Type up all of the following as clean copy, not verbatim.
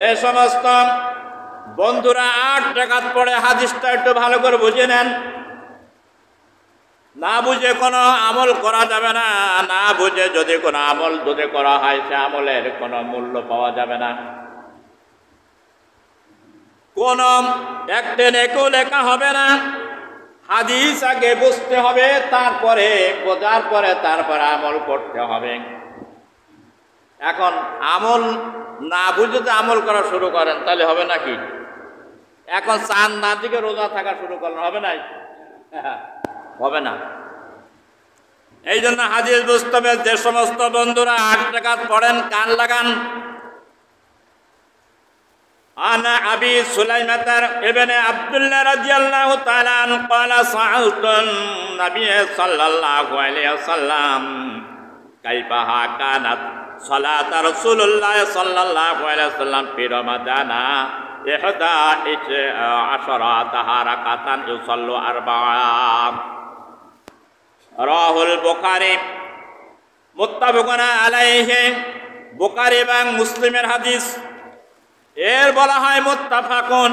এই সমস্ত বন্ধুরা 8 রাকাত পড়ে হাদিসটা একটু ভালো করে বুঝে নেন। না বুঝে কোনো আমল করা যাবে না। না বুঝে যদি কোনো আমল যদি করা হয়, সে আমলের কোনো মূল্য পাওয়া যাবে না। কোন একটা নেকও লেখা হবে না। হাদিস আগে বুঝতে হবে, তারপরে বোঝার পরে তারপরে আমল করতে হবে। এখন আমল না বুঝে তো আমল করা শুরু করেন, তাহলে হবে নাকি? এখন চাঁদ না দিকে রোজা থাকা শুরু করলেন, হবে না? হবে না। এই জন্য হাদিস বুঝতে হবে। যে সমস্ত বন্ধুরা 8 রাকাত পড়েন, কান লাগান। আনা আবি সুলাইমাতার ইবনে আব্দুল্লাহ রাদিয়াল্লাহু তাআলা আনহু قال سألت النبي صلى الله عليه وسلم كيف كانت صلاة رسول الله صلى الله عليه وسلم في رمضان 11 ركعة يصلي 4 রাহুল বুখারী মুত্তাফাকুন আলাইহি। বুখারী এবং মুসলিমের হাদিস। এর বলা হয় মুত্তাফাকুন।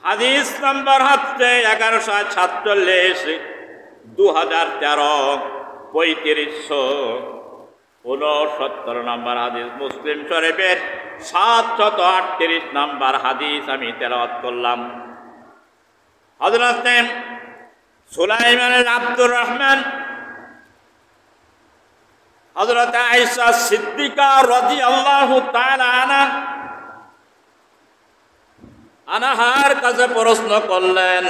হাদিস নম্বর হচ্ছে 1146, 2013, 3569 নম্বর হাদিস। মুসলিম শরীফের 738 নম্বর হাদিস আমি তেলাওয়াত করলাম। হযরত সুলাইমান আব্দুর রহমান, হযরত আয়েশা সিদ্দিকা রাদিয়াল্লাহু তাআলা আনহার কাছে প্রশ্ন করলেন।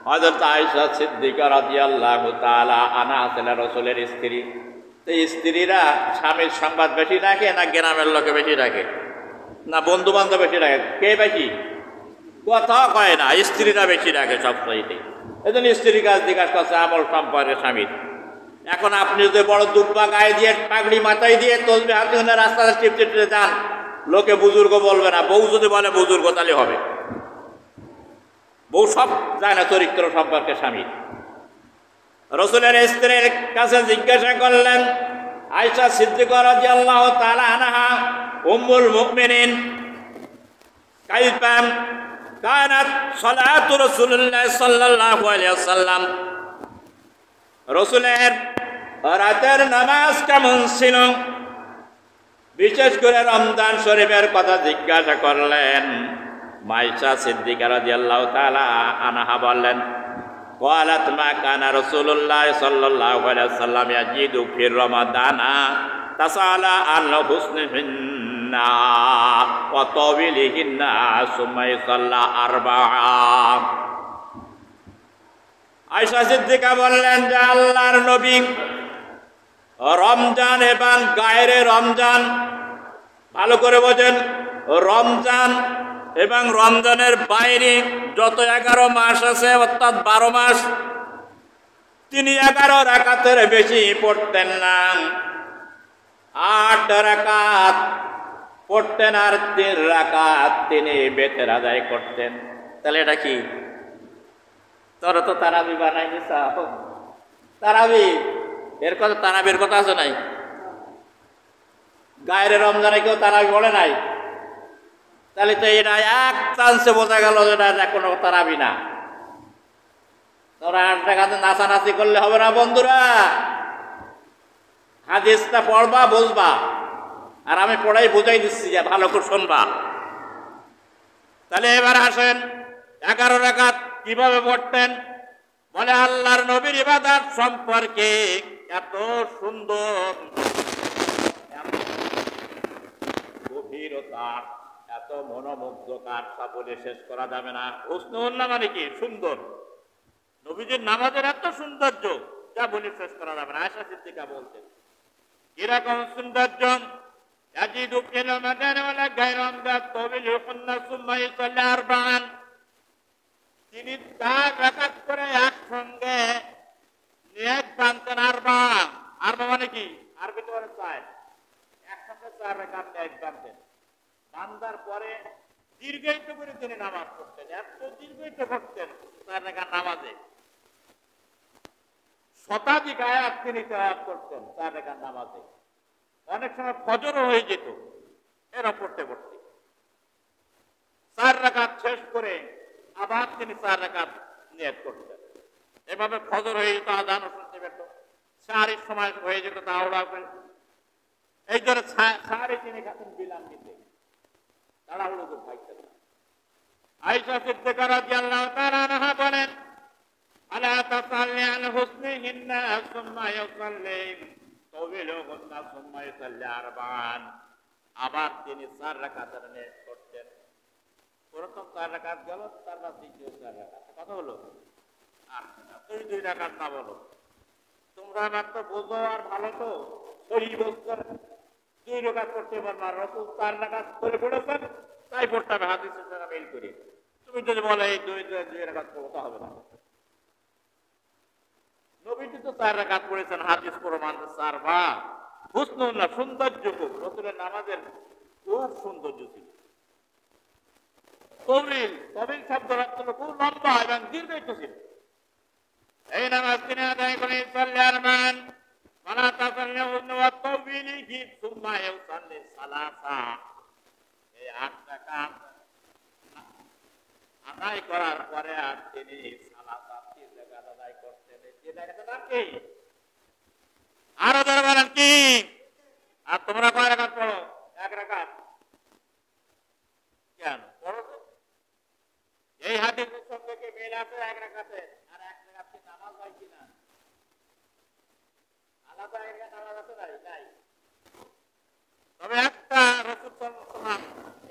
হযরত আয়েশা সিদ্দিকা রাদিয়াল্লাহু তাআলা আনহা ছিলেন রাসূলের স্ত্রী। তো স্ত্রীরা স্বামীর সংবাদ বেশি রাখে না গ্রামের লোকে বেশি রাখে, না বন্ধু বান্ধব বেশি রাখে? কে বেশি? কথা কয় না, স্ত্রীরা বেশি রাখে সবচাইতে। এই জন্য স্ত্রীর কাছে জিজ্ঞাসা করছে আমল সম্পর্কে স্বামীর। এখন আপনি যদি বড় দুব্বা গায়ে দিয়ে, পাগড়ি মাথায় দিয়ে, তসবিহ হাতে নিয়ে রাস্তাতে টিপতে যান, লোকে বুজুর্গ বলবে না। বউ যদি বলে বুজুর্গ, তাহলে হবে। বউ সব জানে না চরিত্র সম্পর্কে স্বামীর। রাসূলের স্ত্রীর কাছে জিজ্ঞাসা করলেন আয়েশা সিদ্দিকা রাদিয়াল্লাহু তাআলা আনহা, উম্মুল মুমিনিন, কাইফা কানাত সালাতু রাসূলুল্লাহ সাল্লাল্লাহু আলাইহি ওয়াসাল্লাম, রাসূলের রাতের নামাজ কেমন ছিল? বিশেষ করে রমজান শরীফের কথা জিজ্ঞাসা করলেন। আয়েশা সিদ্দিকা রাদিয়াল্লাহু তাআলা আনহা বললেন, قالت ما كان رسول الله صلى الله عليه وسلم يجد في رمضان تسأل عن حسنهن وطويلهن ثم يصلى 4। আয়েশা সিদ্দিকা বললেন যে আল্লাহর নবী রমজান এবং গায়রে রমজান, ভালো করে বোঝেন, রমজান এবং রমজানের বাইরে যত 11 মাস আছে, অর্থাৎ 12 মাস, তিনি 11 রাকাতের বেশি পড়তেন না। 8 রাকাত পড়তেন আর 3 রাকাত তিনি বেতের আদায় করতেন। তাহলে এটা কি? তোরা তো তারাবি বানাই নিস। তারাবি এর কথা, তারাবির কথা আছে নাই? গায়ের রমজানে কেউ তারাবি বলে নাই? তাহলে তো এটা এক চান্সে বোঝা গেল যে এটা কোনো তারাবি না। তোরা 8 রাকাতে নাচানাচি করলে হবে না বন্ধুরা। হাদিসটা পড়বা, বুঝবা, আর আমি পড়াই বুঝাই দিচ্ছি, যে ভালো করে শুনবা। তাহলে এবার আসেন 11 রাকাত কিভাবে পড়তেন। বলে আল্লাহর নবীর ইবাদত সম্পর্কে এত সুন্দর, গভীরতা, এত মনোমুগ্ধকার, তা বলে শেষ করা যাবে না। হুসনুল্লাহ মানে কি? সুন্দর। নবীজির নামাজের এত সৌন্দর্য, যা বলে শেষ করা যাবে না। আয়েশা সিদ্দিকা বলতেন এরকম সৌন্দর্য, ইয়াজিদু ফিল রমাদানি ওয়া গায়রি রমজান তাওবিলহুন্না সুম্মা ইসাল্লি 4। তিনি 4 রাকাত করে একসঙ্গে নিয়ত বাঁধতেন। 4 মানে কি? আরবিতে বলে 4। একসঙ্গে 4 রাকাত নিয়ত বাঁধতেন। বান্দার পরে দীর্ঘায়িত করে তিনি নামাজ পড়তেন। এত দীর্ঘায়িত করতেন 4 রাকাত নামাজে। শতাধিক আয়াত তিনি তেলাওয়াত করতেন 4 রাকাত নামাজে। অনেক সময় ফজরও হয়ে যেত এরা পড়তে পড়তে। তিনি 4 রাকাত নিয়ত করতেন। এভাবে ফজর হয়ে যেত, আজানও শুনতে পেত, সাহারির সময় হয়ে যেত, তাড়াহুড়া করে। এই জন্য সাহারি তিনি খাতেন বিলাম নিতে, তাড়াহুড়ো করে খাইতেন না। আয়েশা সিদ্দিকা রাদিয়াল্লাহু তাআলা আনহা বলেন, আলা তাসাল্লি আল হুসনিহিন্না সুম্মা ইউসাল্লি তাওইলুহুন্না সুম্মা ইউসাল্লি আরবাআন। আবার তিনি 4 রাকাতের নিয়ত করতেন। প্রথম 4 রাকাত গেল, তারপর দ্বিতীয় 4 রাকাত। কথা হলো 8 রাকাত। তুই 2 রাকাত না বলো, তোমরা মাত্র বোঝো আর ভালো তো সহি বস্তর 2 রাকাত করতে পারবা। রাসূল 4 রাকাত করে পড়েছেন, তাই পড়তে হবে হাদিসের সাথে মিল করে। তুমি যদি বলো এই 2 রাকাত পড়তে হবে না, নবীজি তো 4 রাকাত পড়েছেন, হাদিস প্রমাণ 4 বার। হুসনুল্লাহ, সৌন্দর্য খুব, রাসূলের নামাজের খুব সৌন্দর্য ছিল। তবিল শব্দ রাখছিল খুব লম্বা এবং দীর্ঘায়িত ছিল। এই নামাজ তিনি আদায় করে ইউসাল্লি আরবাআন ওয়ালা তাসাল্লি ওয়া তাওবিলিহি সুম্মা ইউসাল্লি সালাসা। এই 8 রাকাত আদায় করার পরে আর তিনি সালাসা 3 রাকাত আদায় করতেন। এই 3 রাকাতের নাম কি? আরো ধরে বলেন কি? আর তোমরা কয় রাকাত পড়ো? 1 রাকাত। কেন পড়ো? এই হাদিসের সঙ্গে কি মিল আছে? 1 রাকাতে আর 1 রাকাত কি নামাজ হয় কিনা? আলাদা একটা নামাজ আছে নাই? তবে একটা রাসূল সাল্লাল্লাহু আলাইহি ওয়াসাল্লাম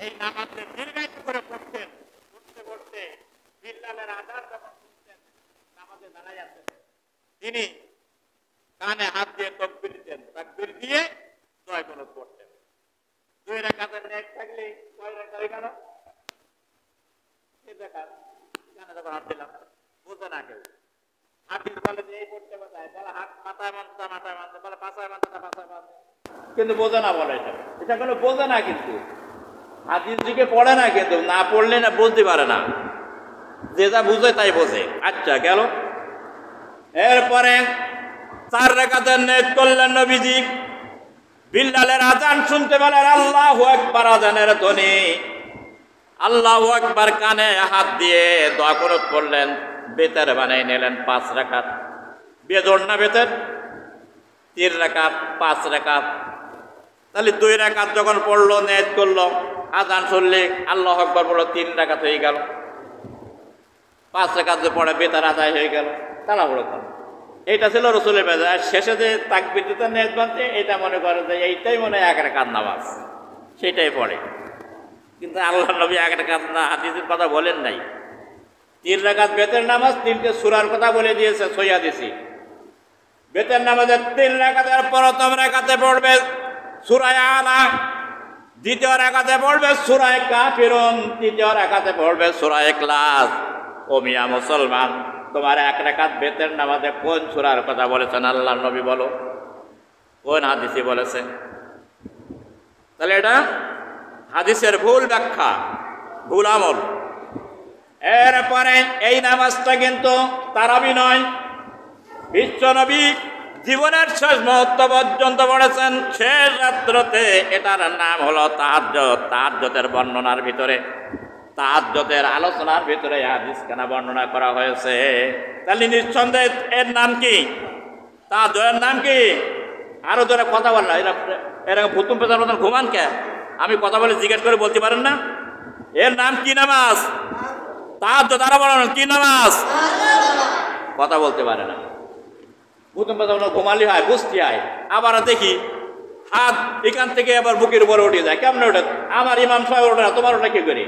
এই নামাজে দীর্ঘায়িত করে পড়তেন। পড়তে পড়তে বিল্লালের আযান যখন শুনতেন, নামাজে দাঁড়ায় আছেন, তিনি কানে হাত দিয়ে তাকবীর দিতেন, তাকবীর দিয়ে দোয়া কুনুত পড়তেন। 2 রাকাতের নেক থাকলে কয় রাকাত হয়ে গেল? 3 রাকাত। কানে যখন হাত দিলাম, বুঝে না কেউ। হাদিস বলে যে এই পড়তে বোঝায়, বলে হাত মাথায় বাঁধতে, বলে পাছায় বাঁধতে, পাছায় বাঁধতে, কিন্তু বোঝে না। বলে এটা কোনো বোঝে না, কিন্তু হাদিস দিকে পড়ে না, কিন্তু না পড়লে না বুঝতে পারে না। যে যা বুঝে তাই বোঝে। আচ্ছা গেল। এরপরে 4 রাকাতের নিয়ত করলেন নবীজি। বিল্লালের আযান শুনতে পেলেন, আল্লাহু আকবার, আযানের ধ্বনি। আল্লাহু আকবার, কানে হাত দিয়ে দোয়া কুনুত করলেন, বেতের বানাই নিলেন 5 রাকাত। বেজোড় না বেতের? 3 রাকাত, 5 রাকাত। তাহলে 2 রাকাত যখন পড়লো, নিয়ত করলো, আযান শুনলে আল্লাহু আকবার বললো, 3 রাকাত হয়ে গেল। 5 রাকাত যে পড়ে বেতার আদায় হয়ে গেল, তাড়াহুড়ো করে। এইটা ছিল রাসূলের মেজাজ। আর শেষে যে তাকবীর দিতে নিয়ত বাঁধতে, এটা মনে করে যে এইটাই মনে হয় 1 রাকাত নামাজ, সেটাই পড়ে। কিন্তু আল্লাহর নবী 1 রাকাত না, হাদিসের কথা বলেন নাই। 3 রাকাত বেতের নামাজ, 3টে সূরার কথা বলে দিয়েছে সহিহ হাদিসে। বেতের নামাজের 3 রাকাতের প্রথম রাকাতে পড়বে সূরা আলা, দ্বিতীয় রাকাতে পড়বে সূরা কাফিরুন, তৃতীয় রাকাতে পড়বে সূরা ইখলাস। ও মিয়া মুসলমান, তোমার 1 রাকাত বেতের নামাজে কোন সূরার কথা বলেছেন আল্লাহর নবী? বলো, কোন হাদিসে বলেছে? তাহলে এটা হাদিসের ভুল ব্যাখ্যা, ভুল আমল। এরপরে এই নামাজটা কিন্তু তারাবি নয়। বিশ্ব নবী জীবনের শেষ মুহূর্ত পর্যন্ত পড়েছেন, শেষ রাত্রতে। এটার নাম হলো তাহাজ্জুদ। তাহাজ্জুদের বর্ণনার ভিতরে, তাহাজ্জুদের আলোচনার ভিতরে হাদিস কেন বর্ণনা করা হয়েছে? তাহলে নিঃসন্দেহে এর নাম কি? তাহাজ্জুদের নাম কি? আরো যারা কথা বল না, এরকম ভুতুম পেতার মতন ঘুমান কে? আমি কথা বলে জিজ্ঞেস করে বলতে পারেন না? এর নাম কি নামাজ? তাহাজ্জুদ। আরো বলেন কি নামাজ? কথা বলতে পারে না, ভুতুম পেতার মতন ঘুমালি হয়, বুঝতে হয়। আবার দেখি হাত এখান থেকে আবার বুকের উপরে উঠে যায়। কেমন ওঠে? আমার ইমাম সাহেব ওঠে না, তোমার ওটা কি করে?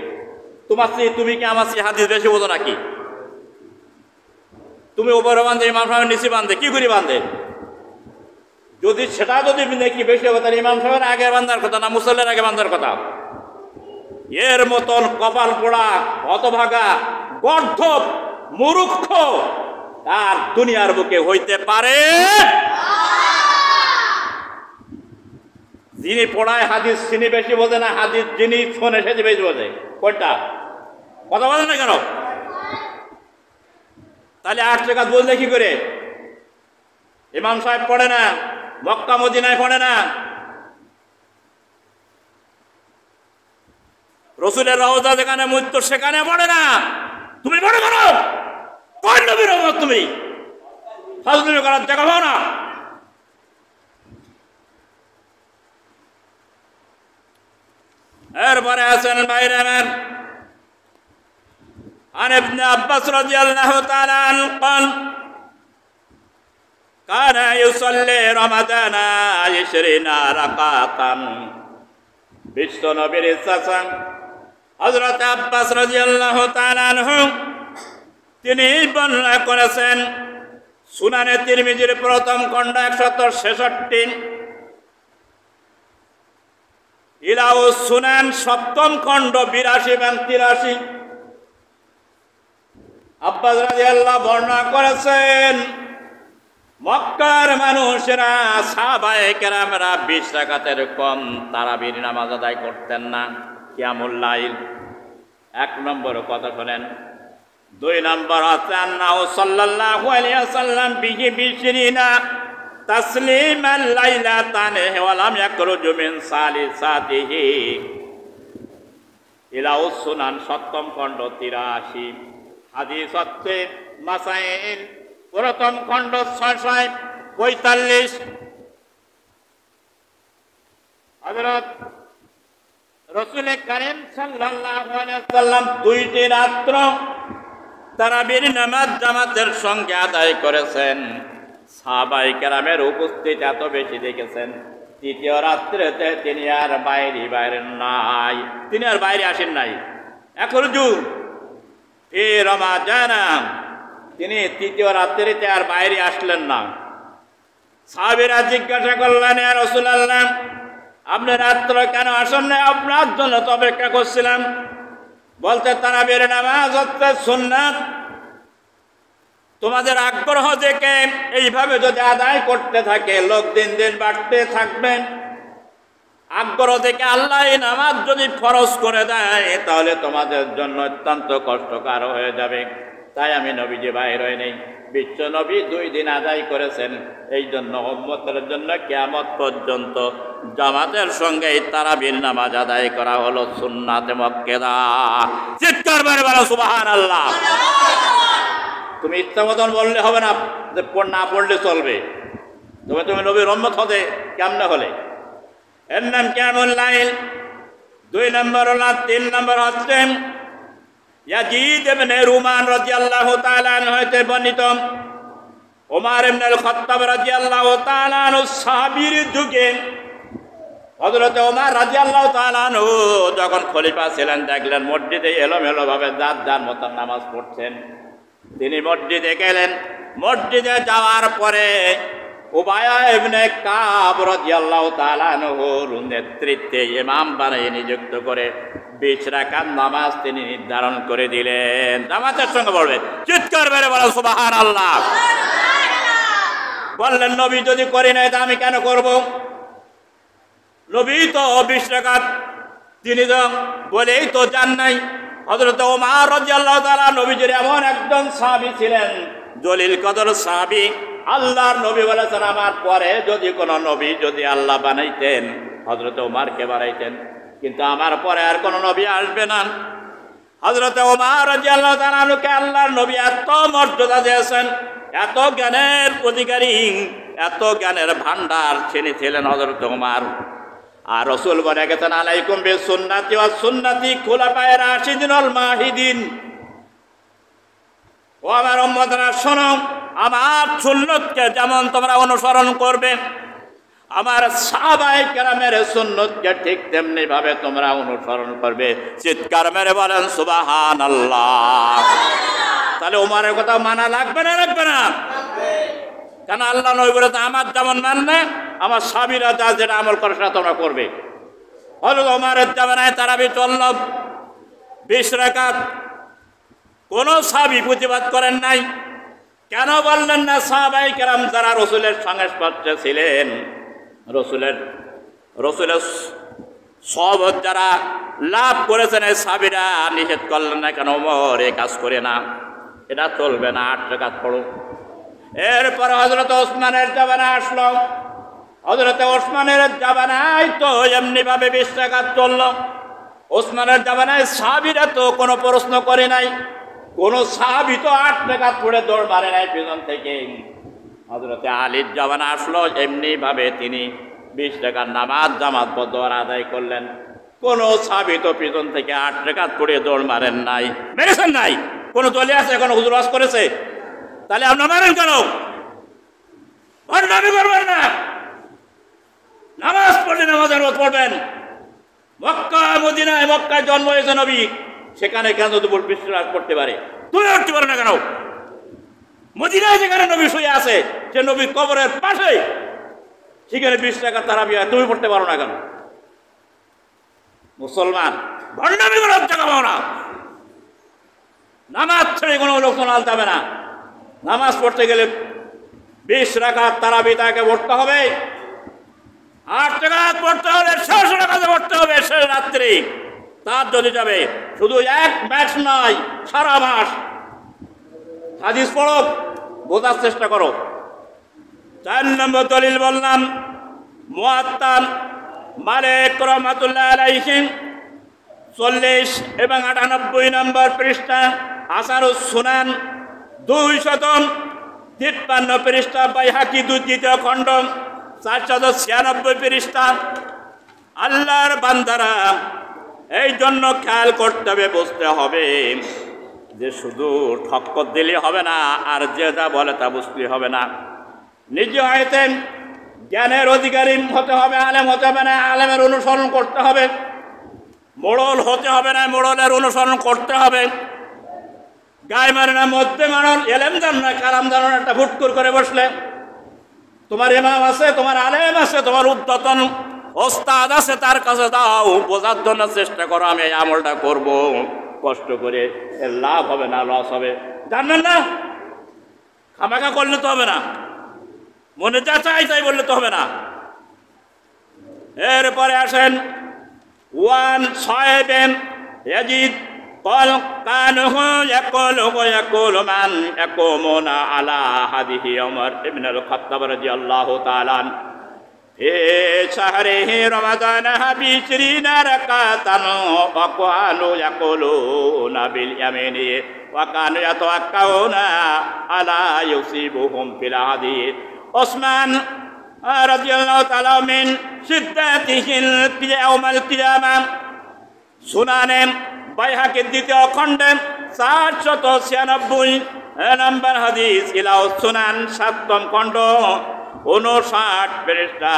তুমি কি আমার হাদিস বেশি বোঝো নাকি? তুমি উপরে বাঁধে, ইমাম সাহেবের নিচে বাঁধে, কি করে বাঁধে? যদি সেটা যদি নাকি বেশি হবে, তাহলে ইমাম সাহেবের আগে বাঁধার কথা না, মুসল্লির আগে বাঁধার কথা। এর মতন কপাল পোড়া, হতভাগা, গর্ধব, মূর্খ তার দুনিয়ার বুকে হইতে পারে? যিনি পড়ায় হাদিস তিনি বেশি বোঝে না, হাদিস যিনি শোনে সে বেশি বোঝে। কোনটা? কথা বলেন না কেন? তাহলে 8 রাকাত বললে কি করে? ইমাম সাহেব পড়ে না, মক্কা মদিনায় পড়ে না, রাসূলের রওজা যেখানে মৃত্যু সেখানে পড়ে না, তুমি মনে করো কোন নবীর উম্মত তুমি? ফাজলামি করার জায়গা পাও না। এরপরে আছেন ভাইরা আমার عن ابن عباس رضي الله تعالى عنه قال كان يصلي رمضان 20 ركعة বিশ্ব নবীর চাচা হযরত আব্বাস রাদিয়াল্লাহু তাআলা আনহু তিনি বর্ণনা করেছেন সুনানে তিরমিজির প্রথম খণ্ড 166, ইলাউস সুনান সপ্তম খণ্ড 82 এবং 83। আব্বাস রাদিয়াল্লাহু বর্ণনা করেছেন মক্কার মানুষেরা সাহাবায়ে কেরামরা 20 রাকাতের কম তারাবির নামাজ আদায় করতেন না, কিয়ামুল লাইল। 1 নম্বর কথা শুনেন। 2 নম্বর হচ্ছে আন্নাহু সাল্লাল্লাহু আলাইহি ওয়াসাল্লাম বিহি বিশরিনা তাসলিমান লাইলাতান ওয়া লাম ইয়াখরুজু মিন সালিসাতিহি। ইলাউস সুনান সপ্তম খণ্ড 83, হাদিস হচ্ছে মাসাইল প্রথম খণ্ড 645। হযরত রাসূল কারীম সাল্লাল্লাহু আলাইহি ওয়াসাল্লাম 2টি রাত্র তারাবির নামাজ জামাতের সঙ্গে আদায় করেছেন। সাহাবায়ে কেরামের উপস্থিতি এত বেশি দেখেছেন, 3য় রাত্রিতে তিনি আর বাইরে নাই, তিনি আর বাইরে আসেন নাই। এখরজু এ রমাজান, তিনি 3য় রাত্রিতে আর বাইরে আসলেন না। সাহাবীরা জিজ্ঞাসা করলেন, ইয়া রাসূলুল্লাহ, আপনি রাত্র কেন আসেন না? আপনার জন্য তো অপেক্ষা করছিলাম। বলতে তারাবির নামাজ হচ্ছে সুন্নাত, তোমাদের আগ্রহ দেখে এইভাবে যদি আদায় করতে থাকে লোক দিন দিন বাড়তে থাকবে। আগ্রহ থেকে আল্লাহ এই নামাজ যদি ফরজ করে দেয় তাহলে তোমাদের জন্য অত্যন্ত কষ্টকর হয়ে যাবে। তাই আমি নবীজি বাইর হয়ে নেই। বিশ্ব নবী 2 দিন আদায় করেছেন, এই জন্য উম্মতের জন্য কিয়ামত পর্যন্ত জামাতের সঙ্গে এই তারাবির নামাজ আদায় করা হলো সুন্নাতে মুআক্কাদা। চিৎকার করে বলো সুবহানাল্লাহ। তুমি ইচ্ছা মতন বললে হবে না যে না পড়লে চলবে। তুমি নবীর উম্মত হতে কেমনে হলে? এর নাম কিয়ামুল লাইল। 2 নম্বর হলো, 3 নম্বর হচ্ছে ইয়াজিদ ইবনে রুমান রাদিয়াল্লাহু তাআলা আনহু হতে বর্ণিত ওমর ইবনে আল খাত্তাব রাদিয়াল্লাহু তাআলা আনহু সাহাবীর যুগে হযরত ওমর রাদিয়াল্লাহু তাআলা আনহু যখন খলিফা ছিলেন দেখলেন মসজিদে এলোমেলো ভাবে যার মতো নামাজ পড়ছেন। তিনি মসজিদে গেলেন। মসজিদে যাওয়ার পরে উবায়া ইবনে কাব রাদিয়াল্লাহু তাআলা আনহুর নেতৃত্বে ইমাম বানিয়ে নিযুক্ত করে 20 রাকাত নামাজ তিনি নির্ধারণ করে দিলেন। জামাতের সঙ্গে পড়বেন। চিৎকার করে বলো সুবহানাল্লাহ। বললেন নবী যদি করি নাই তা আমি কেন করব? নবী তো 20 রাকাত তিনি তো বলেই তো জান নাই। হযরত ওমর রাদিয়াল্লাহু তাআলা নবীজির এমন একজন সাহাবী ছিলেন, জলিল কদর সাহাবী। আল্লাহর নবী বলেছেন আমার পরে যদি কোনো নবী যদি আল্লাহ বানাইতেন হযরত ওমরকে বানাইতেন, কিন্তু আমার পরে আর কোনো নবী আসবে না। হযরত ওমর রাদিয়াল্লাহু তাআলা আনহুকে আল্লাহর নবী এত মর্যাদা দিয়েছেন, এত জ্ঞানের অধিকারী, এত জ্ঞানের ভান্ডার তিনি ছিলেন হযরত ওমর। আর রাসূল বলে গেছেন আলাইকুম বিসুন্নতি ওয়া সুন্নতি খুলাফায়ে রাশিদিনুল মাহিদিন। ও আমার উম্মতরা শোনো, আমার সুন্নতকে যেমন তোমরা অনুসরণ করবে, আমার সাহাবায়ে কেরামের সুন্নতকে ঠিক তেমনি ভাবে তোমরা অনুসরণ করবে। চিৎকার মেরে বলেন সুবহানাল্লাহ। তাহলে ওমরের কথা মানা লাগবে না? লাগবে না? কেন? আল্লাহ নবী বলেছে আমার যেমন মানবে আমার সাহাবীরা যা যেটা আমল করে সেটা তোমরা করবে। হযরত ওমরের জামানায় তারাবি চলল 20 রাকাত। কোন সাহাবী প্রতিবাদ করেন নাই। কেন বললেন না? সাহাবায়ে কেরাম যারা রাসূলের সংস্পর্শে ছিলেন, রাসূলের সহবত যারা লাভ করেছেন, এই সাহাবীরা নিষেধ করলেন না। কেন ওমর এই কাজ করে না, এটা চলবে না, 8 রাকাত পড়ো। এরপর হযরত ওসমানের জামানা আসলো। হযরত ওসমানের জামানায় তো এমনি ভাবে 20 রাকাত চলল। ওসমানের জামানায় সাহাবীরা তো কোনো প্রশ্ন করে নাই। কোন সাহাবী তো 8 রাকাত পড়ে দৌড় মারে নাই পিছন থেকে। হযরতে আলীর জামানা আসলো, এমনি ভাবে তিনি 20 রাকাত নামাজ জামাতবদ্ধ আদায় করলেন। কোন সাহাবী তো পিছন থেকে 8 রাকাত পড়ে দৌড় মারেন নাই, মেরেছেন নাই। কোন দলে আছে এখন হুজুর ওয়াজ করেছে? তাহলে আপনারা মারেন কেন? ভণ্ডামি করবেন না। নামাজ পড়লে নামাজের মত পড়বেন। মক্কা মদিনায়, মক্কায় জন্ম হয়েছে নবী, সেখানে কেন দুপুর বিশ্রাম করতে পারে, তুমি উঠতে পারো না কেন? মদিনায় যেখানে নবী শুয়ে আছে, সে নবীর কবরের পাশে, সেখানে 20 রাকাত তারাবি তুমি পড়তে পারো না কেন? মুসলমান ভণ্ডামি করার জায়গা পাও না। নামাজ ছেড়ে কোনো লোকজন আলতাবে না। নামাজ পড়তে গেলে 20 রাকাত তারাবি তাকে পড়তে হবে। 8 রাকাত পড়তে হলে 600 রাকাত পড়তে হবে শেষ রাত্রি। তার যদি যাবে শুধু এক ম্যাচ নয়, সারা মাস। হাদিস পড়ো, বোঝার চেষ্টা করো। 4 নম্বর দলিল বললাম, মুয়াত্তা মালিক রাহমাতুল্লাহ আলাইহি 40 এবং 98 নম্বর পৃষ্ঠা, আসারুস সুনান 253 পৃষ্ঠা, বাইহাকি 2য় খণ্ড 496 পৃষ্ঠা। আল্লাহর বান্দারা এই জন্য খেয়াল করতে হবে, বুঝতে হবে যে শুধু ঠক্কর দিলে হবে না, আর যে যা বলে তা বুঝতে হবে না। নিজে হয়তো জ্ঞানের অধিকারী হতে হবে, আলেম হতে হবে না, আলেমের অনুসরণ করতে হবে। মোড়ল হতে হবে না, মোড়লের অনুসরণ করতে হবে। গায়ে মারে না, মধ্যে মারণ, এলেম জান না, কালাম জানো না, একটা ফুটকুর করে বসলে। তোমার ইমাম আছে, তোমার আলেম আছে, তোমার উদ্যতন ওস্তাদ আছে, তার কাছে দাও, বোঝার জন্য চেষ্টা করো। আমি এই আমলটা করব, কষ্ট করে, এর লাভ হবে না লস হবে, জানবেন না? খামাখা করলে তো হবে না, মনে যা চাই তাই বললে তো হবে না। এরপরে আসেন 1 ইয়াজিদ قال كانه يقول من يقومون على هذه عمر ابن الخطاب رضي الله تعالى عنه في شهره رمضان ب20 ركعة وكانوا يقولون باليمين وكانوا يتوكلون على يصيبهم في الحديث عثمان رضي الله تعالى من شدته يوم القيامة সুনানে বাইহাকির 2য় খণ্ডে 496 নম্বর হাদিস, ইলাউ সুনান 7ম খণ্ড 59 পৃষ্ঠা,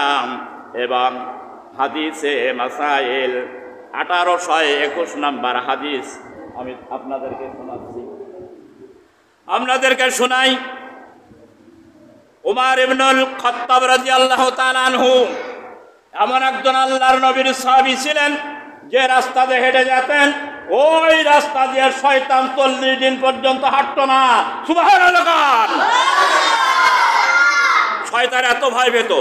এবং হাদিসে মাসাইল 1821 নম্বর হাদিস। আমি আপনাদেরকে শোনাই। উমর ইবনুল খাত্তাব রাদিয়াল্লাহু তাআলা আনহু এমন একজন আল্লাহর নবীর সাহাবী ছিলেন, যে রাস্তা দিয়ে হেঁটে যেতেন, ওই রাস্তা দিয়ে শয়তান 40 দিন পর্যন্ত হাঁটতো না। সুবহানাল্লাহ। শয়তান এত ভয় পেত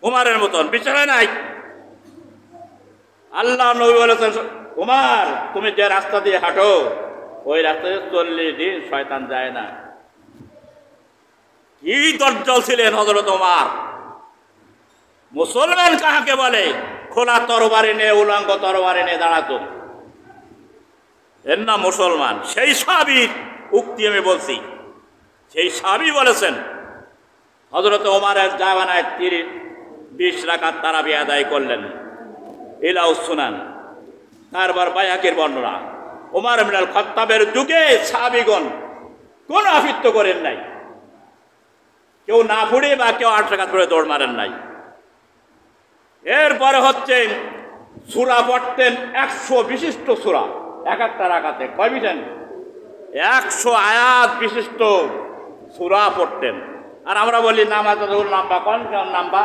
উমারের মতন, বিচারে নাই। আল্লাহ নবী বলেছেন, উমার তুমি যে রাস্তা দিয়ে হাঁটো, ওই রাস্তা দিয়ে 40 দিন শয়তান যায় না। কি দজ্জাল ছিলেন হযরত উমার। মুসলমান কাহাকে বলে? খোলা তরবারি নিয়ে, উলঙ্গ তরবারি নিয়ে দাঁড়াতো, এর নাম মুসলমান। সেই সাহাবীর উক্তি আমি বলছি। সেই সাহাবী বলেছেন, হযরত ওমরের জামানায় 20 রাকাত তারাবি আদায় করলেন। ইলাউ সুনান, তারপর বাইহাকির বর্ণনা। ওমর ইবনুল খাত্তাবের যুগে সাহাবীগণ কোন আফিত্ব করেন নাই, কেউ না পড়ে বা কেউ 8 রাকাত পড়ে দৌড় মারেন নাই। এরপরে হচ্ছে সূরা পড়তেন 100 বিশিষ্ট সূরা, এক একটা রাকাতে কয় বিশেন 100 আয়াত বিশিষ্ট সূরা পড়তেন। আর আমরা বলি নামাজ লম্বা, কোন লম্বা?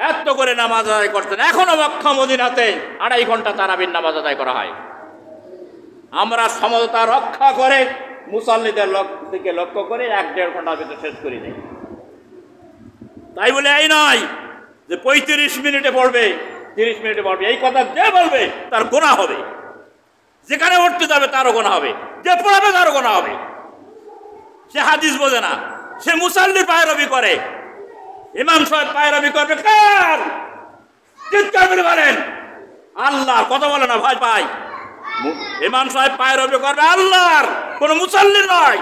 এত করে নামাজ আদায় করতেন। এখনো মক্কা মদিনাতে 2.5 ঘন্টা তারাবির নামাজ আদায় করা হয়। আমরা সমতা রক্ষা করে মুসাল্লিদের দিকে লক্ষ্য করে 1-1.5 ঘন্টার ভিতরে শেষ করি নাই। তাই বলে এই নয় যে 35 মিনিটে পড়বে, 30 মিনিটে পড়বে, এই কথা যে বলবে তার গুনাহ হবে। যেখানে পড়তে যাবে তারও গুনাহ হবে, যে পড়াবে তারও গুনাহ হবে। সে হাদিস বোঝে না, সে মুসাল্লির পায়রবি করে। ইমাম সাহেব পায়রবি করবে কার? চিৎকার করে বলেন আল্লাহ। কথা বলে না, ভয় পাই। ইমাম সাহেব পায়রবি করবে আল্লাহর, কোনো মুসাল্লি নয়।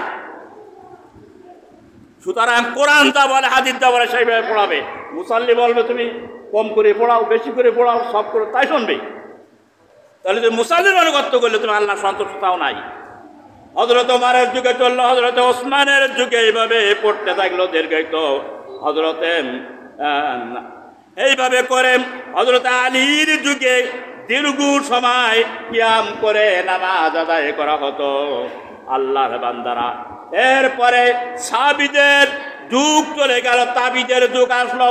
সুতরাং কোরআন যা বলে হাদিস যা বলে সেইভাবে পড়াবে। মুসাল্লি বলবে তুমি কম করে পড়াও, বেশি করে পড়াও, সব করে তাই শুনবে। তাহলে তুমি মুসাল্লির অনুগত্য করলে তুমি আল্লাহর সন্তুষ্টতাও নাই। হযরত ওমরের যুগে চললো, হযরত ওসমানের যুগে এইভাবে পড়তে থাকলো দীর্ঘায়িত। হযরতে এইভাবে করে হযরত আলীর যুগে দীর্ঘ সময় কিয়াম করে নামাজ আদায় করা হতো আল্লাহর বান্দারা। এরপরে সাহাবীদের যুগ চলে গেল, তাবিদের যুগ আসলো।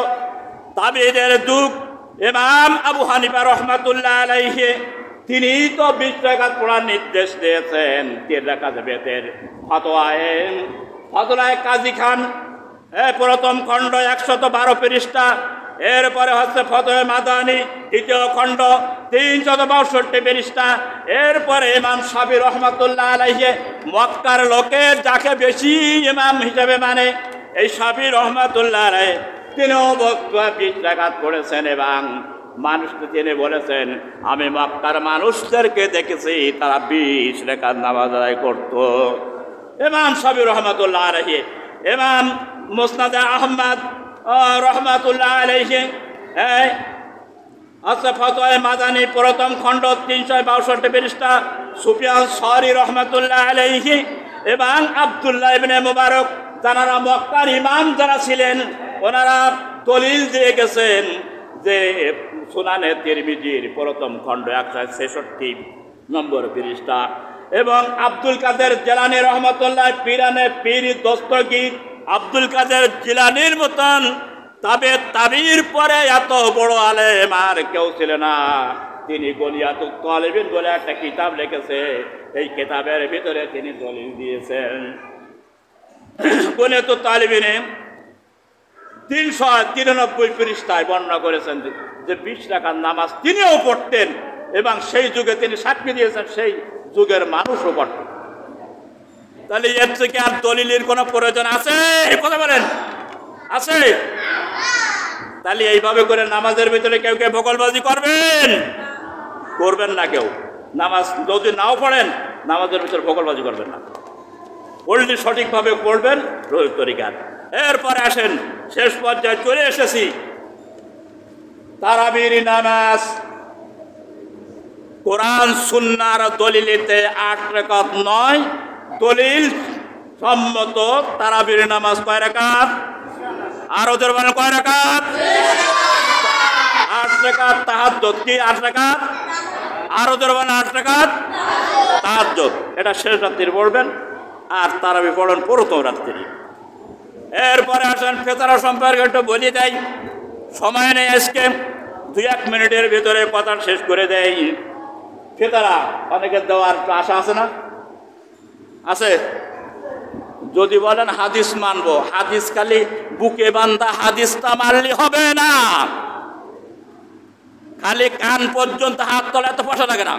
তাবিদের যুগ ইমাম আবু হানিফা রাহমাতুল্লাহ আলাইহি তিনি তো 20 রাকাত পড়ার নির্দেশ দিয়েছেন। 3 রাকাত বেতের ফতোয়ায়ে কাজী খান প্রথম খণ্ড 112 পৃষ্ঠা। এরপরে হচ্ছে ফতোয়া মাদানী দ্বিতীয় খণ্ড 362 পৃষ্ঠা। এরপরে ইমাম শাফি রহমাতুল্লাহ আলাইহি মক্কার লোকের যাকে বেশি ইমাম হিসেবে মানে এই শাফি রহমাতুল্লাহ আলাইহি তিনিও 20 রাকাত পড়েছেন এবং মানুষকে তিনি বলেছেন আমি মক্কার মানুষদেরকে দেখেছি তারা 20 রাকাত নামাজ আদায় করত। ইমাম শাফি রহমাতুল্লাহ আলাইহি ইমাম মুসনাদ আহমদ রহমাতুল্লাহ আলাইহি আচ্ছা ফতোয়া মাদানী প্রথম খণ্ড 362 পৃষ্ঠা। সুফিয়ান সাওরি রহমাতুল্লাহ আলাইহি এবং আব্দুল্লাহ ইবনে মুবারক যারা মক্কার ইমাম যারা ছিলেন ওনারা দলিল দিয়ে গেছেন যে সুনানে তিরমিজির প্রথম খণ্ড 166 নম্বর পৃষ্ঠা। এবং আব্দুল কাদের জিলানী রহমাতুল্লাহ পীরানে পীর দস্তগীর আব্দুল কাদের জিলানীর মতন তাবির পরে এত বড় আলেম আর কেউ ছিল না। তিনি গলিয়াতুত তালিবিন বলে একটা কিতাব লিখেছে, এই কিতাবের ভিতরে তিনি দলিল দিয়েছেন। গলিয়াতুত তালিবিনে 393 পৃষ্ঠায় বর্ণনা করেছেন যে 20 রাকাত নামাজ তিনিও পড়তেন এবং সেই যুগে তিনি সাক্ষী দিয়েছেন সেই যুগের মানুষও পড়তেন। তাহলে এর থেকে আর দলিলের কোনো প্রয়োজন আছে? কথা বলেন, আছে? তাহলে এইভাবে করে নামাজের ভিতরে কেউ কেউ ভোগলবাজি করবেন না। কেউ নামাজ যদি নাও পড়েন নামাজের ভিতরে ভোগলবাজি করবেন না, পড়লে সঠিকভাবে পড়বেন রোজ তরিকার। এরপরে আসেন শেষ পর্যায়ে চলে এসেছি তারাবির নামাজ। কোরআন সুন্নাহর দলিলেতে 8 রাকাত নয়, দলিল সম্মত তারাবির নামাজ কয় রাকাত? আরো জোরে বলেন কয় রাকাত? 8 রাকাত। তাহাজ্জুদ কি 8 রাকাত? আরো জোরে বলেন 8 রাকাত তাহাজ্জুদ। এটা শেষ রাত্রি পড়বেন আর তারাবি পড়েন প্রথম রাত্রি। এরপরে আসেন ফেতরা সম্পর্কে একটু বলে দেয়, সময় নেই আজকে, 2-1 মিনিটের ভিতরে কথা শেষ করে দেয়। ফেতরা অনেকের দেওয়ার আশা আছে না? আছে? যদি বলেন হাদিস মানবো, হাদিস খালি বুকে বান্ধা হাদিসটা মানলে হবে না। খালি কান পর্যন্ত হাত তোলা তো পয়সা লাগে না,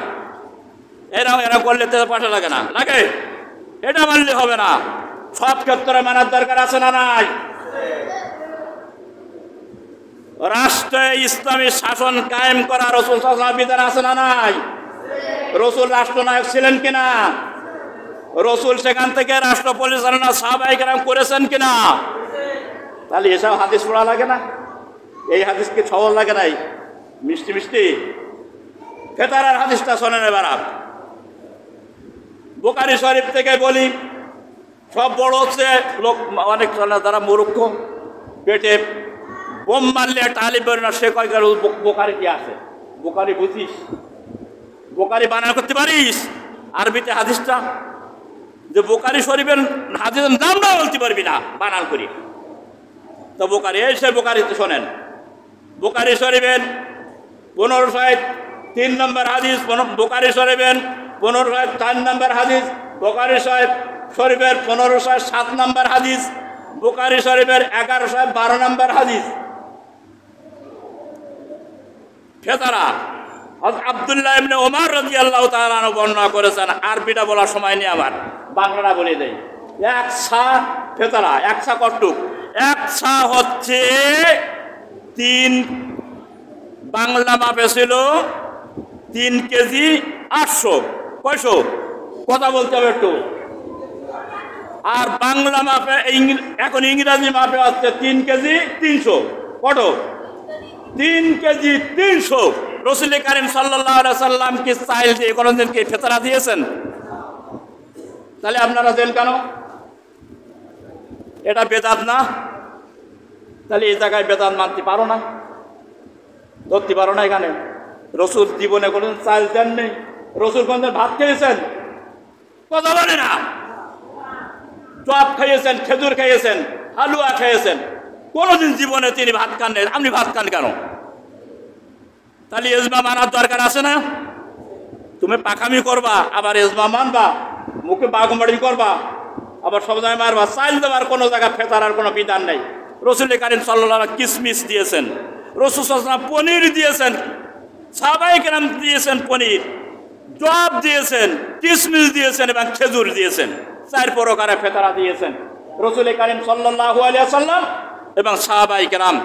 এরা করলে তো পয়সা লাগে না, লাগে? এটা মানলে হবে না। সব ক্ষেত্রে মানার দরকার আছে না নাই? রাষ্ট্রে ইসলামী শাসন কায়েম করা রাসূল সাল্লাল্লাহু আলাইহি ওয়াসাল্লাম বিধান আছে না নাই? রাসূল রাষ্ট্রনায়ক ছিলেন কিনা? রাসূল সেখান থেকে রাষ্ট্র পরিচালনা সাহাবায়ে কেরাম করেছেন কিনা? তাহলে এসব হাদিস পড়া লাগে না? এই হাদিস কি সহজ লাগে নাই? মিষ্টি মিষ্টি ফেতরার হাদিসটা শোনেন এবার। বুখারী শরীফ থেকে বলি, সব বড় হচ্ছে লোক অনেক যারা মূর্খ, পেটে বোম মারলে একটা আলিম বের না, সে কয় গেল বুখারী কি আছে? বুখারী বুঝিস? বুখারী বানান করতে পারিস? আরবিতে হাদিসটা যে বুখারী শরীফের হাদিসের নামটা বলতে পারবি না বানান করি। তো বুখারী, এই সে বুখারীতে শোনেন, বুখারী শরীফের 1503 নম্বর হাদিস, বুখারী শরীফের 1504 নম্বর হাদিস, বুখারী শরীফের 1507 নম্বর হাদিস, বুখারী শরীফের 1112 নম্বর হাদিস। ফেতরা আব্দুল্লাহ ইবনে ওমর রাদিয়াল্লাহু তাআলা আনহু বর্ণনা করেছেন। আরবিটা বলার সময় নেই আমার, বাংলাটা বলে দেই। এক সা ফেতরা, এক সা কটুক, এক সা হচ্ছে 3, বাংলা মাপে ছিল 3 কেজি 800, কয়শো? কথা বলতে হবে একটু। আর বাংলা মাপে এখন ইংরাজি মাপে হচ্ছে 3 কেজি 300। কত? 3 কেজি 300। রাসূল কারীম সাল্লাল্লাহু আলাইহি সাল্লাম কি চাইল দিয়ে কোনদিন কি ফেতরা দিয়েছেন? তাহলে আপনারা দেন কেন? এটা বেদাত না? তাহলে এই জায়গায় বেদাত মানতে পারো না, ধরতে পারো না। এখানে রাসূল জীবনে কোনদিন চাল দেন নেই। রাসূল কোনদিন ভাত খেয়েছেন? কথা বলে না। চপ খাইয়েছেন, খেজুর খাইয়েছেন, হালুয়া খাইয়েছেন, কোনদিন জীবনে তিনি ভাত খান নেই। আপনি ভাত খান কেন? তাহলে ইজমা মানার দরকার আছে না? তুমি পাখামি করবা, আবার ইজমা মানবা, মুখে বাগমারি করবা, আবার সব জায়গায় মারবা। চাইল দেওয়ার কোনো জায়গায় ফেতারার কোনো বিধান নেই। রাসূল কারীম সাল্লাল্লাহু আলাইহি কিসমিস দিয়েছেন, রাসূল সাল্লাল্লাহু আলাইহি পনির দিয়েছেন, সাহাবায়ে কেরাম দিয়েছেন পনির, জব দিয়েছেন, কিসমিস দিয়েছেন এবং খেজুর দিয়েছেন। 4 প্রকারের ফেতারা দিয়েছেন রাসূল কারীম সাল্লাল্লাহু আলাইহি ওয়াসাল্লাম এবং সাহাবায়ে কেরাম।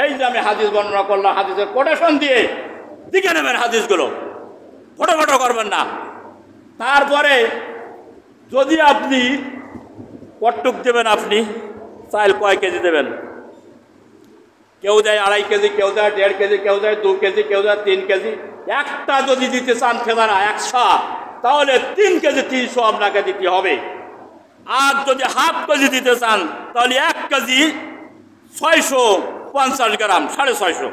এই যে আমি হাদিস বর্ণনা করলাম, হাদিসের কোটেশন দিয়ে দিকে নেবেন হাদিসগুলো, ফটো ফটো করবেন না। তারপরে যদি আপনি কটুক দেবেন, আপনি চাইল কয় কেজি দেবেন? কেউ দেয় 2.5 কেজি, কেউ দেয় 1.5 কেজি, কেউ দেয় 2 কেজি, কেউ দেয় 3 কেজি। একটা যদি দিতে চান ফেতারা 100, তাহলে 3 কেজি 300 আপনাকে দিতে হবে। আর যদি হাফ কেজি দিতে চান তাহলে 1 কেজি 650 গ্রাম, 650।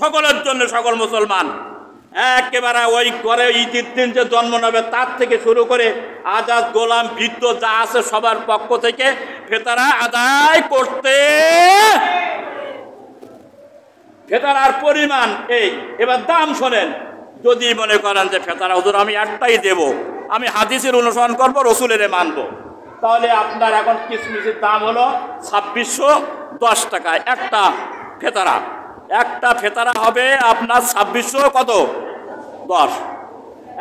সকলের জন্য, সকল মুসলমান একেবারে ওই ঘরে ঈদের দিন যে জন্ম নেবে তার থেকে শুরু করে আজাদ, গোলাম, বৃদ্ধ যা আছে সবার পক্ষ থেকে ফেতারা আদায় করতে। ফেতারার পরিমাণ এই। এবার দাম শোনেন। যদি মনে করেন যে ফেতারা হুজুর আমি একটাই দেব, আমি হাদিসের অনুসরণ করবো, রসুলের মানবো, তাহলে আপনার এখন কিসমিসের দাম হলো 2610 টাকা একটা ফেতারা। একটা ফেতারা হবে আপনার 2600 কত 10।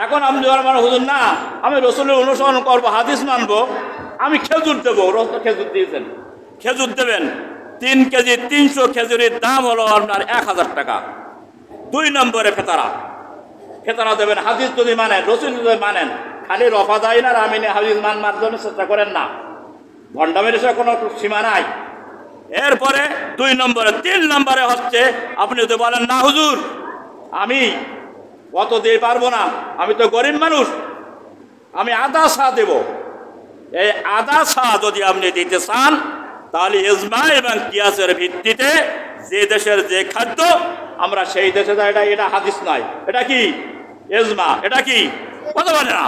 এখন আপনি মানে হুজুর না আমি রসুলের অনুসরণ করবো, হাদিস মানবো, আমি খেজুর দেবো। রসুল খেজুর দিয়েছেন, খেজুর দেবেন। 3 কেজি 300 খেজুরের দাম হলো আপনার 1000 টাকা। 2 নম্বরে ফেতারা, ফেতারা দেবেন হাদিস যদি মানেন, রসুল যদি মানেন। খালি রফা যায় না, আমিনে হাদিস মানবার জন্য চেষ্টা করেন না, ভণ্ডামের এসে কোনো সীমা নাই। এরপরে 2 নম্বরে, 3 নম্বরে হচ্ছে আপনি যদি বলেন না হুজুর আমি অত দিয়ে পারবো না, আমি তো গরিব মানুষ, আমি আধা সা দেব। এই আধা সা যদি আপনি দিতে চান তাহলে ইজমা এবং কিয়াসের ভিত্তিতে যে দেশের যে খাদ্য আমরা সেই দেশে যাই, এটা হাদিস নয়, এটা কি ইজমা। এটা কি কথা বলে না?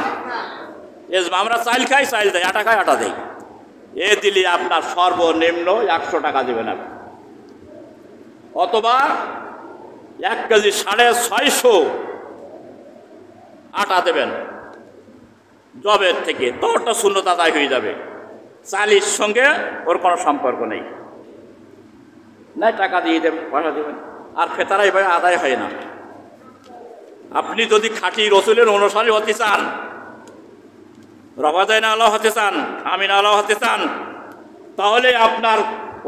ইজমা। আমরা চাইল খাই, চাইল দেয়, আটা খাই, আটা দেয়। এ দিলে আপনার সর্বনিম্ন 100 টাকা দেবেন আপনি, অথবা 1 কেজি 650 আটা দেবেন জবের থেকে, তোরটা শূন্যতা আদায় হয়ে যাবে। চালির সঙ্গে ওর কোনো সম্পর্ক নেই, নাই টাকা দিয়ে দেবেন, পয়সা দেবেন। আর ফেতারা এভাবে আদায় হয় না। আপনি যদি খাঁটি রসুলের অনুসারী হতে চান, রবাদাইন আল্লাহ হতে চান, আমিন আল্লাহ হতে চান, তাহলে আপনার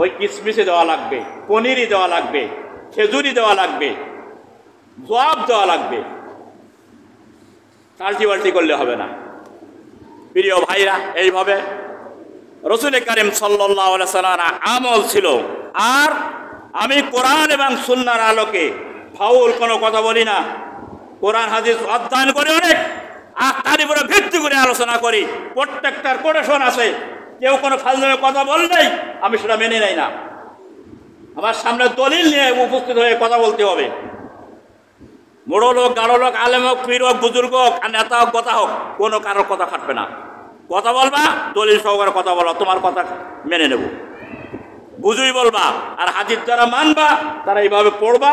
ওই কিসমিসে দেওয়া লাগবে, পনিরই দেওয়া লাগবে, খেজুরি দেওয়া লাগবে, জবাব দেওয়া লাগবে। পাল্টি পাল্টি করলে হবে না। প্রিয় ভাইরা, এইভাবে রাসূল কারীম সাল্লাল্লাহু আলাইহি ওয়াসাল্লাম আমল ছিল। আর আমি কোরআন এবং সুন্নাহর আলোকে ফাউল কোনো কথা বলি না। কোরআন হাদিস অধ্যয়ন করে অনেক, আর তার উপরে ভিত্তি করে আলোচনা করি। প্রত্যেকটার কোটেশন আছে। কেউ কোনো ফালতু কথা বললেই আমি সেটা মেনে নেই না। আমার সামনে দলিল নিয়ে উপস্থিত হয়ে কথা বলতে হবে। বড় লোক, গাঢ় লোক, আলেম হোক, পীর হোক, বুজুর্গ হোক, আর নেতা হোক, কথা হোক, কোনো কারোর কথা খাটবে না। কথা বলবা, দলিল সহকারে কথা বলা, তোমার কথা মেনে নেব, বুঝুই বলবা। আর হাদিস যারা মানবা তারা এইভাবে পড়বা।